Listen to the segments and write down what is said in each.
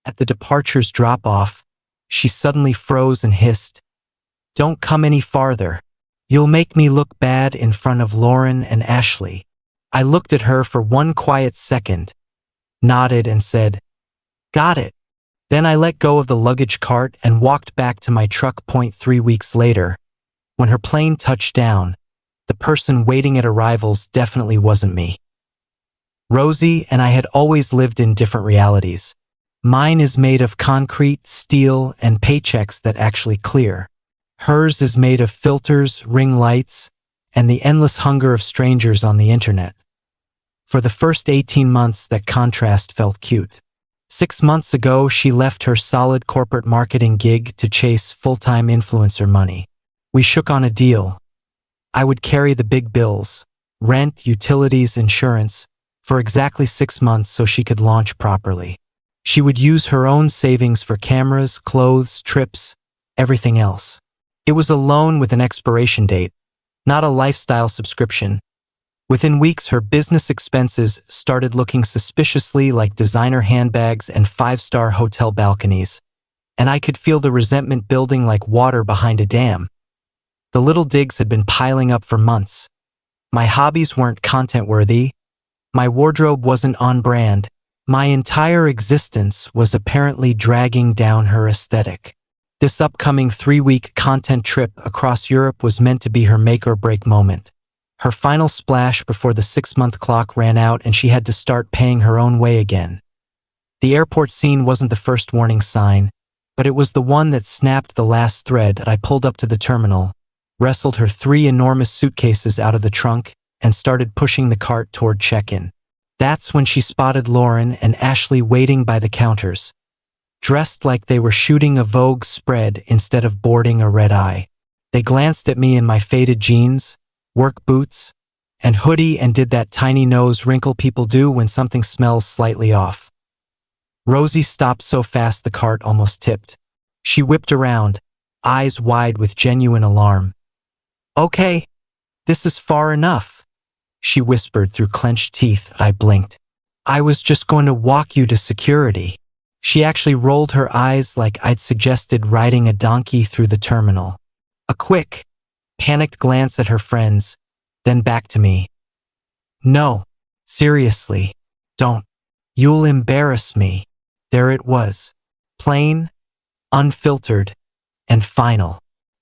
At the departure's drop-off, she suddenly froze and hissed, "Don't come any farther. You'll make me look bad in front of Lauren and Ashley." I looked at her for one quiet second, nodded and said, "Got it." Then I let go of the luggage cart and walked back to my truck. 3 weeks later, when her plane touched down, the person waiting at arrivals definitely wasn't me. Rosie and I had always lived in different realities. Mine is made of concrete, steel, and paychecks that actually clear. Hers is made of filters, ring lights, and the endless hunger of strangers on the internet. For the first 18 months, that contrast felt cute. 6 months ago, she left her solid corporate marketing gig to chase full-time influencer money. We shook on a deal. I would carry the big bills, rent, utilities, insurance, for exactly 6 months so she could launch properly. She would use her own savings for cameras, clothes, trips, everything else. It was a loan with an expiration date, not a lifestyle subscription. Within weeks, her business expenses started looking suspiciously like designer handbags and 5-star hotel balconies, and I could feel the resentment building like water behind a dam. The little digs had been piling up for months. My hobbies weren't content-worthy. My wardrobe wasn't on brand. My entire existence was apparently dragging down her aesthetic. This upcoming 3-week content trip across Europe was meant to be her make-or-break moment. Her final splash before the 6-month clock ran out and she had to start paying her own way again. The airport scene wasn't the first warning sign, but it was the one that snapped the last thread. I pulled up to the terminal, wrestled her 3 enormous suitcases out of the trunk, and started pushing the cart toward check-in. That's when she spotted Lauren and Ashley waiting by the counters, dressed like they were shooting a Vogue spread instead of boarding a red-eye. They glanced at me in my faded jeans, work boots, and hoodie and did that tiny nose wrinkle people do when something smells slightly off. Rosie stopped so fast the cart almost tipped. She whipped around, eyes wide with genuine alarm. "Okay, this is far enough," she whispered through clenched teeth. I blinked. "I was just going to walk you to security." She actually rolled her eyes like I'd suggested riding a donkey through the terminal. A quick, panicked glance at her friends, then back to me. "No, seriously, don't. You'll embarrass me." There it was, plain, unfiltered, and final.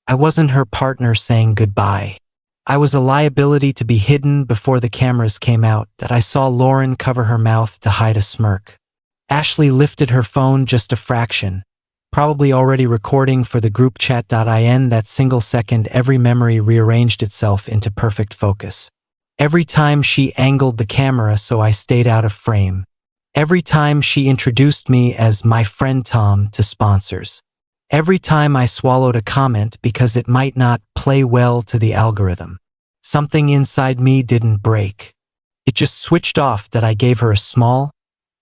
I wasn't her partner saying goodbye. I was a liability to be hidden before the cameras came out. That I saw Lauren cover her mouth to hide a smirk. Ashley lifted her phone just a fraction, probably already recording for the group chat. In that single second, every memory rearranged itself into perfect focus. Every time she angled the camera so I stayed out of frame. Every time she introduced me as my friend Tom to sponsors. Every time I swallowed a comment because it might not play well to the algorithm. Something inside me didn't break. It just switched off. That I gave her a small,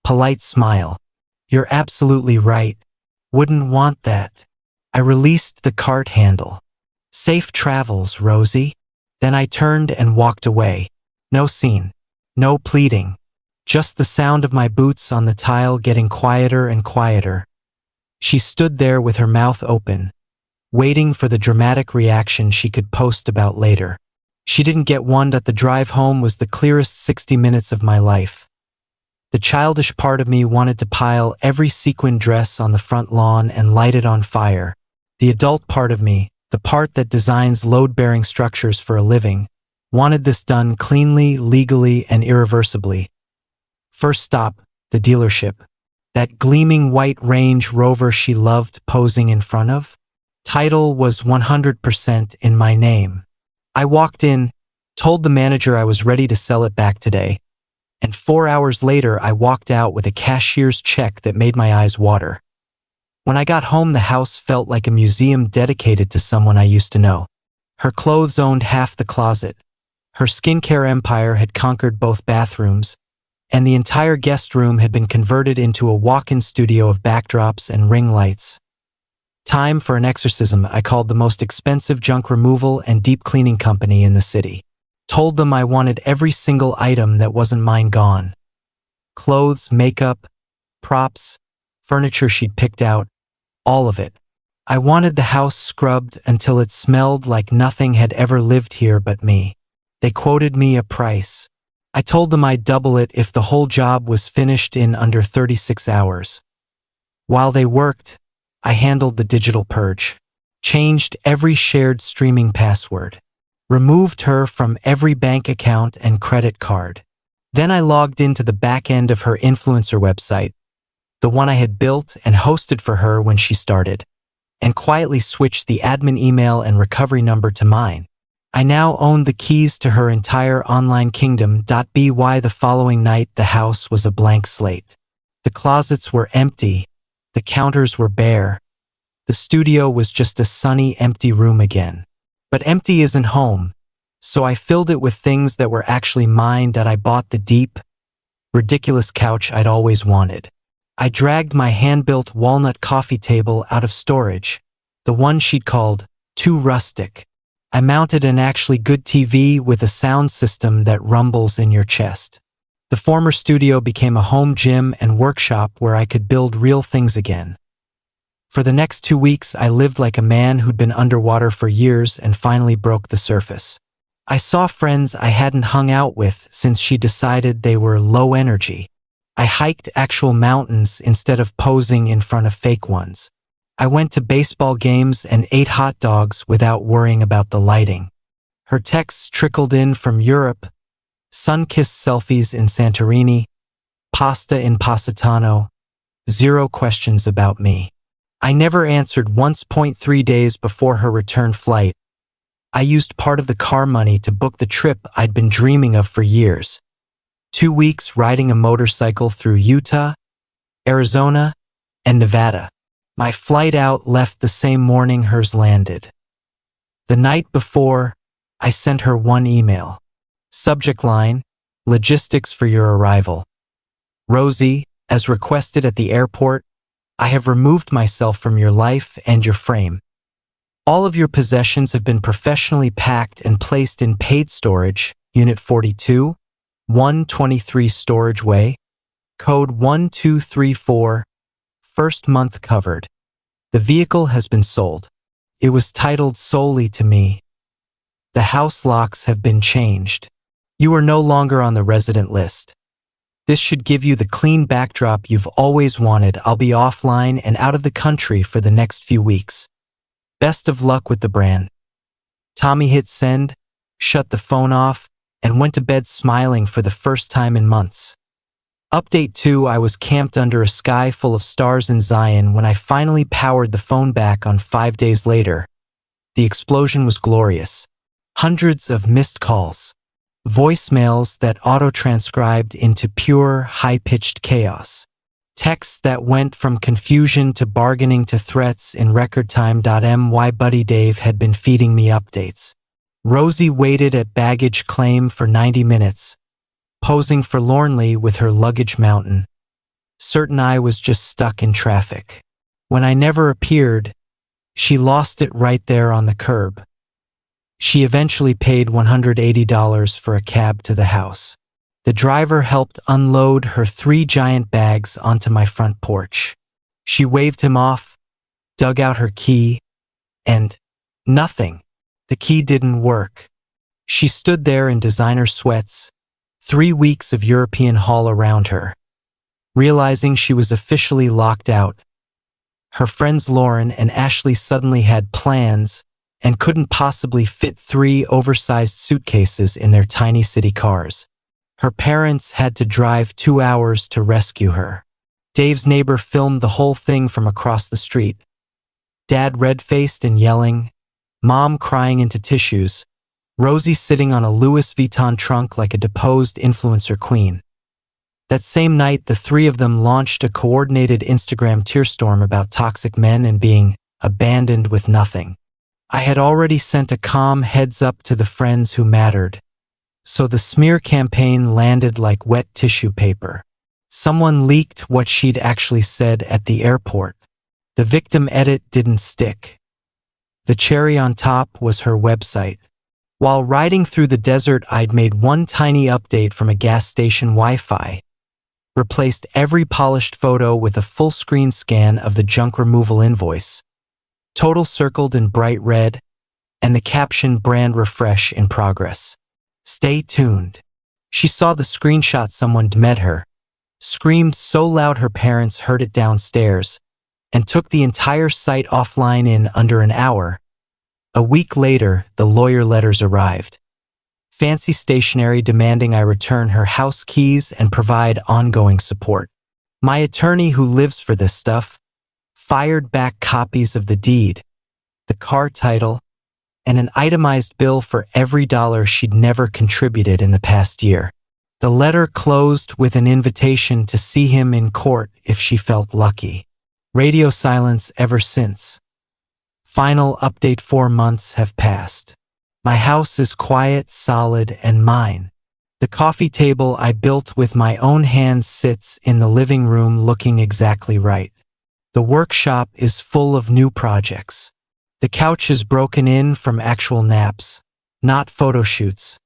polite smile. "You're absolutely right. Wouldn't want that." I released the cart handle. "Safe travels, Rosie." Then I turned and walked away. No scene. No pleading. Just the sound of my boots on the tile getting quieter and quieter. She stood there with her mouth open, waiting for the dramatic reaction she could post about later. She didn't get one. The drive home was the clearest 60 minutes of my life. The childish part of me wanted to pile every sequin dress on the front lawn and light it on fire. The adult part of me, the part that designs load-bearing structures for a living, wanted this done cleanly, legally, and irreversibly. First stop, the dealership. That gleaming white Range Rover she loved posing in front of. Title was 100% in my name. I walked in, told the manager I was ready to sell it back today, and 4 hours later I walked out with a cashier's check that made my eyes water. When I got home, the house felt like a museum dedicated to someone I used to know. Her clothes owned half the closet. Her skincare empire had conquered both bathrooms, and the entire guest room had been converted into a walk-in studio of backdrops and ring lights. Time for an exorcism. I called the most expensive junk removal and deep cleaning company in the city. Told them I wanted every single item that wasn't mine gone. Clothes, makeup, props, furniture she'd picked out, all of it. I wanted the house scrubbed until it smelled like nothing had ever lived here but me. They quoted me a price. I told them I'd double it if the whole job was finished in under 36 hours. While they worked, I handled the digital purge, changed every shared streaming password, removed her from every bank account and credit card. Then I logged into the back end of her influencer website, the one I had built and hosted for her when she started, and quietly switched the admin email and recovery number to mine. I now owned the keys to her entire online kingdom. By the following night, the house was a blank slate. The closets were empty. The counters were bare. The studio was just a sunny, empty room again. But empty isn't home, so I filled it with things that were actually mine. I bought the deep, ridiculous couch I'd always wanted. I dragged my hand-built walnut coffee table out of storage, the one she'd called too rustic. I mounted an actually good TV with a sound system that rumbles in your chest. The former studio became a home gym and workshop where I could build real things again. For the next 2 weeks, I lived like a man who'd been underwater for years and finally broke the surface. I saw friends I hadn't hung out with since she decided they were low energy. I hiked actual mountains instead of posing in front of fake ones. I went to baseball games and ate hot dogs without worrying about the lighting. Her texts trickled in from Europe, sun-kissed selfies in Santorini, pasta in Positano, 0 questions about me. I never answered once. 3 days before her return flight, I used part of the car money to book the trip I'd been dreaming of for years. 2 weeks riding a motorcycle through Utah, Arizona, and Nevada. My flight out left the same morning hers landed. The night before, I sent her one email. Subject line, logistics for your arrival. Rosie, as requested at the airport, I have removed myself from your life and your frame. All of your possessions have been professionally packed and placed in paid storage, Unit 42, 123 Storage Way, code 1234, first month covered. The vehicle has been sold. It was titled solely to me. The house locks have been changed. You are no longer on the resident list. This should give you the clean backdrop you've always wanted. I'll be offline and out of the country for the next few weeks. Best of luck with the brand. Tommy hit send, shut the phone off, and went to bed smiling for the first time in months. Update 2: I was camped under a sky full of stars in Zion when I finally powered the phone back on 5 days later. The explosion was glorious. Hundreds of missed calls. Voicemails that auto-transcribed into pure, high-pitched chaos. Texts that went from confusion to bargaining to threats in record time. My buddy Dave had been feeding me updates. Rosie waited at baggage claim for 90 minutes, posing forlornly with her luggage mountain, certain I was just stuck in traffic. When I never appeared, she lost it right there on the curb. She eventually paid $180 for a cab to the house. The driver helped unload her 3 giant bags onto my front porch. She waved him off, dug out her key, and nothing. The key didn't work. She stood there in designer sweats, 3 weeks of European haul around her. Realizing she was officially locked out, her friends Lauren and Ashley suddenly had plans and couldn't possibly fit 3 oversized suitcases in their tiny city cars. Her parents had to drive 2 hours to rescue her. Dave's neighbor filmed the whole thing from across the street. Dad red-faced and yelling, Mom crying into tissues, Rosie sitting on a Louis Vuitton trunk like a deposed influencer queen. That same night, the 3 of them launched a coordinated Instagram tearstorm about toxic men and being abandoned with nothing. I had already sent a calm heads-up to the friends who mattered, so the smear campaign landed like wet tissue paper. Someone leaked what she'd actually said at the airport. The victim edit didn't stick. The cherry on top was her website. While riding through the desert, I'd made one tiny update from a gas station Wi-Fi. replaced every polished photo with a full-screen scan of the junk removal invoice, total circled in bright red, and the caption brand refresh in progress. Stay tuned. She saw the screenshot someone met her, screamed so loud her parents heard it downstairs, and took the entire site offline in under an hour. A week later, the lawyer letters arrived. Fancy stationery demanding I return her house keys and provide ongoing support. My attorney, who lives for this stuff, fired back copies of the deed, the car title, and an itemized bill for every dollar she'd never contributed in the past year. The letter closed with an invitation to see him in court if she felt lucky. Radio silence ever since. Final update: 4 months have passed. My house is quiet, solid, and mine. The coffee table I built with my own hands sits in the living room looking exactly right. The workshop is full of new projects. The couch is broken in from actual naps, not photo shoots.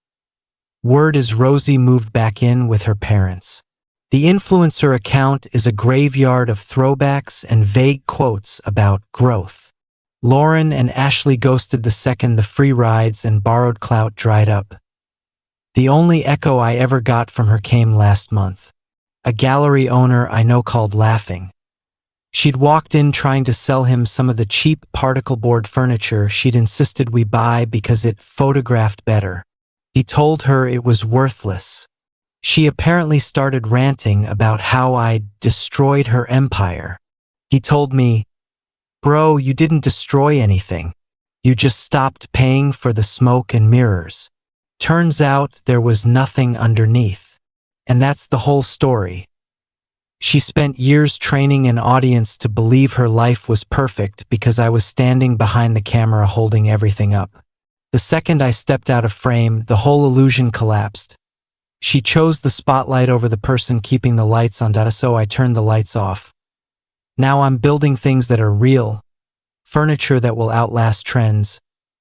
Word is Rosie moved back in with her parents. The influencer account is a graveyard of throwbacks and vague quotes about growth. Lauren and Ashley ghosted the second the free rides and borrowed clout dried up. The only echo I ever got from her came last month. A gallery owner I know called laughing. She'd walked in trying to sell him some of the cheap particle board furniture she'd insisted we buy because it photographed better. He told her it was worthless. She apparently started ranting about how I'd destroyed her empire. He told me, "Bro, you didn't destroy anything. You just stopped paying for the smoke and mirrors." Turns out there was nothing underneath. And that's the whole story. She spent years training an audience to believe her life was perfect because I was standing behind the camera holding everything up. The second I stepped out of frame, the whole illusion collapsed. She chose the spotlight over the person keeping the lights on, so I turned the lights off. Now I'm building things that are real, furniture that will outlast trends,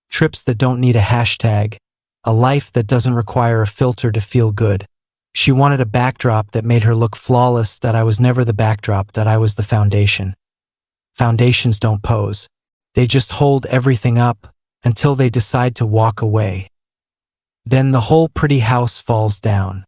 trips that don't need a hashtag, a life that doesn't require a filter to feel good. She wanted a backdrop that made her look flawless, that I was never the backdrop, that I was the foundation. Foundations don't pose. They just hold everything up until they decide to walk away. Then the whole pretty house falls down.